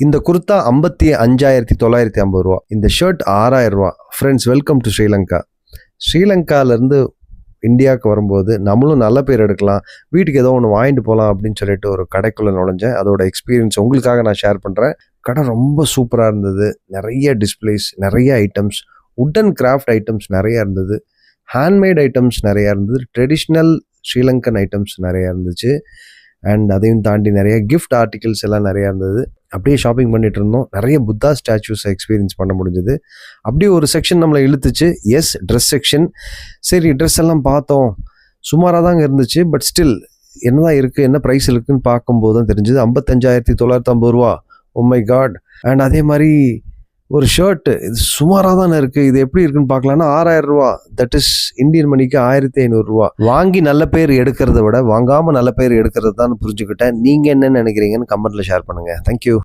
இந்த குர்த்தா 55,950 ரூபா. இந்த ஷர்ட் 6,000 ரூபா. Friends, welcome to Sri Lanka. ஸ்ரீலங்காவிலேருந்து இந்தியாவுக்கு வரும்போது நம்மளும் நல்ல பேர் எடுக்கலாம், வீட்டுக்கு ஏதோ ஒன்று வாங்கிட்டு போகலாம் அப்படின்னு சொல்லிட்டு ஒரு கடைக்குள்ளே நுழைஞ்சேன். அதோட எக்ஸ்பீரியன்ஸ் உங்களுக்காக நான் ஷேர் பண்ணுறேன். கடை ரொம்ப சூப்பராக இருந்தது. நிறைய டிஸ்பிளேஸ், நிறைய ஐட்டம்ஸ், உட்டன் கிராஃப்ட் ஐட்டம்ஸ் நிறையா இருந்தது, ஹேண்ட்மேட் ஐட்டம்ஸ் நிறையா இருந்தது, ட்ரெடிஷ்னல் ஸ்ரீலங்கன் ஐட்டம்ஸ் நிறையா இருந்துச்சு. அண்ட் அதையும் தாண்டி நிறைய கிஃப்ட் ஆர்டிகல்ஸ் எல்லாம் நிறையா இருந்தது. அப்படியே ஷாப்பிங் பண்ணிட்டு இருந்தோம். நிறைய புத்தா ஸ்டாச்சூஸை எக்ஸ்பீரியன்ஸ் பண்ண முடிஞ்சது. அப்படியே ஒரு செக்ஷன் நம்மளை இழுத்துச்சு. Yes, dress section. சரி, ட்ரெஸ் எல்லாம் பார்த்தோம். சுமாராக தாங்க இருந்துச்சு. பட் ஸ்டில் என்னதான் இருக்குது, என்ன ப்ரைஸ் இருக்குதுன்னு பார்க்கும்போது தான் தெரிஞ்சுது. 55,950 ரூபா. Oh my God. அண்ட் அதே மாதிரி ஒரு ஷர்ட்டு, இது சுமாராக தானே இருக்குது, இது எப்படி இருக்குன்னு பார்க்கலான்னா 6,000 ரூபா. தட் இஸ் இந்தியன் மணிக்கு 1,500 ரூபா. வாங்கி நல்ல பேர் எடுக்கிறத விட வாங்காமல் நல்ல பேர் எடுக்கிறது தான் புரிஞ்சுக்கிட்டேன். நீங்கள் என்ன நினைக்கிறீங்கன்னு கமெண்ட்டில் ஷேர் பண்ணுங்கள். தேங்க்யூ.